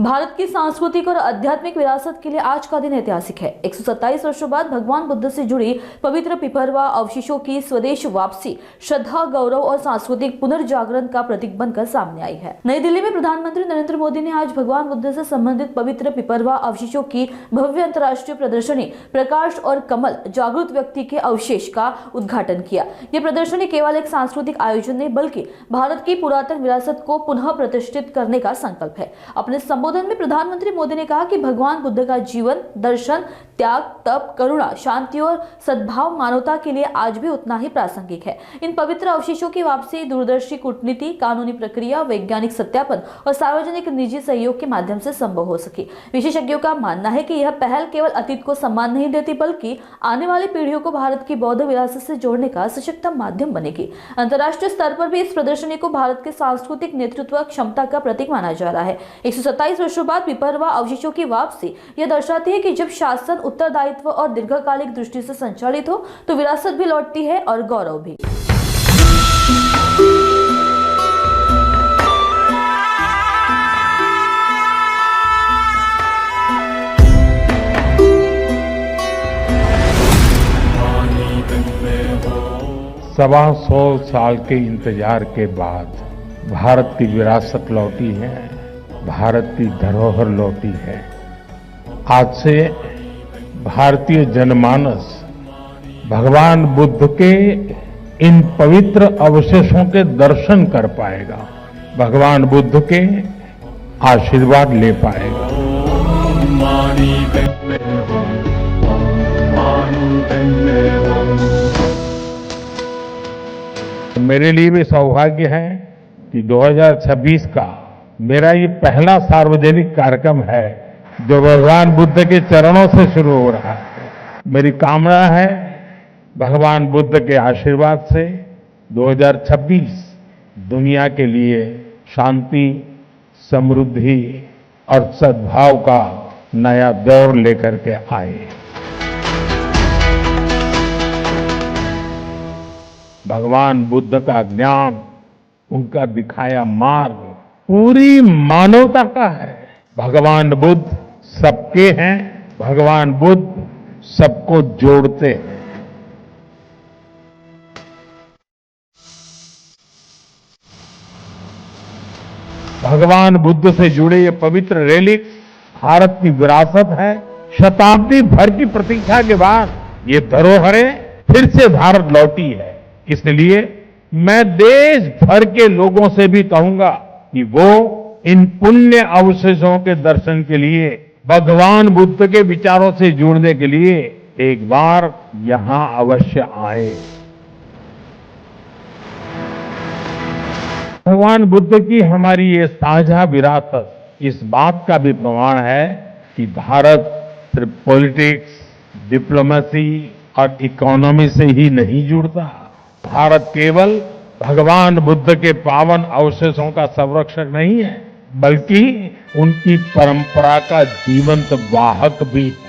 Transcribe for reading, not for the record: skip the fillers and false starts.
भारत की सांस्कृतिक और आध्यात्मिक विरासत के लिए आज का दिन ऐतिहासिक है। 127 वर्षों बाद भगवान बुद्ध से जुड़ी पवित्र पिपरवा अवशेषों की स्वदेश वापसी श्रद्धा, गौरव और सांस्कृतिक पुनर्जागरण का प्रतीक बनकर सामने आई है। नई दिल्ली में प्रधानमंत्री नरेंद्र मोदी ने आज भगवान बुद्ध से संबंधित पवित्र पिपरवा अवशेषों की भव्य अंतर्राष्ट्रीय प्रदर्शनी प्रकाश और कमल जागृत व्यक्ति के अवशेष का उद्घाटन किया। यह प्रदर्शनी केवल एक सांस्कृतिक आयोजन नहीं बल्कि भारत की पुरातन विरासत को पुनः प्रतिष्ठित करने का संकल्प है। अपने संबोधन में प्रधानमंत्री मोदी ने कहा कि भगवान बुद्ध का जीवन दर्शन, त्याग, तप, करुणा, शांति और सद्भाव मानवता के लिए आज भी उतना ही प्रासंगिक है। इन पवित्र अवशेषों की वापसी दूरदर्शी कूटनीति, कानूनी प्रक्रिया, वैज्ञानिक सत्यापन और सार्वजनिक निजी सहयोग के माध्यम से संभव हो सकी। विशेषज्ञों का मानना है कि यह पहल केवल अतीत को सम्मान नहीं देती बल्कि आने वाली पीढ़ियों को भारत की बौद्ध विरासत से जोड़ने का सशक्त माध्यम बनेगी। अंतर्राष्ट्रीय स्तर पर भी इस प्रदर्शनी को भारत के सांस्कृतिक नेतृत्व क्षमता का प्रतीक माना जा रहा है। 127 वर्षों बाद पिपरवा अवशेषों की वापसी यह दर्शाती है कि जब शासन उत्तरदायित्व और दीर्घकालिक दृष्टि से संचालित हो तो विरासत भी लौटती है और गौरव भी। सवा सौ साल के इंतजार के बाद भारत की विरासत लौटी है, भारत की धरोहर लौटी है। आज से भारतीय जनमानस भगवान बुद्ध के इन पवित्र अवशेषों के दर्शन कर पाएगा, भगवान बुद्ध के आशीर्वाद ले पाएगा। मेरे लिए भी सौभाग्य है कि 2026 का मेरा ये पहला सार्वजनिक कार्यक्रम है जो भगवान बुद्ध के चरणों से शुरू हो रहा है। मेरी कामना है भगवान बुद्ध के आशीर्वाद से 2026 दुनिया के लिए शांति, समृद्धि और सद्भाव का नया दौर लेकर के आए। भगवान बुद्ध का ज्ञान, उनका दिखाया मार्ग पूरी मानवता का है। भगवान बुद्ध सबके हैं, भगवान बुद्ध सबको जोड़ते हैं। भगवान बुद्ध से जुड़े ये पवित्र रेलिक भारत की विरासत है। शताब्दी भर की प्रतीक्षा के बाद ये धरोहरें फिर से भारत लौटी है। इसलिए मैं देश भर के लोगों से भी कहूंगा कि वो इन पुण्य अवशेषों के दर्शन के लिए, भगवान बुद्ध के विचारों से जुड़ने के लिए एक बार यहां अवश्य आए। भगवान बुद्ध की हमारी ये साझा विरासत इस बात का भी प्रमाण है कि भारत सिर्फ पॉलिटिक्स, डिप्लोमेसी और इकोनॉमी से ही नहीं जुड़ता। भारत केवल भगवान बुद्ध के पावन अवशेषों का संरक्षक नहीं है बल्कि उनकी परंपरा का जीवंत वाहक भी है।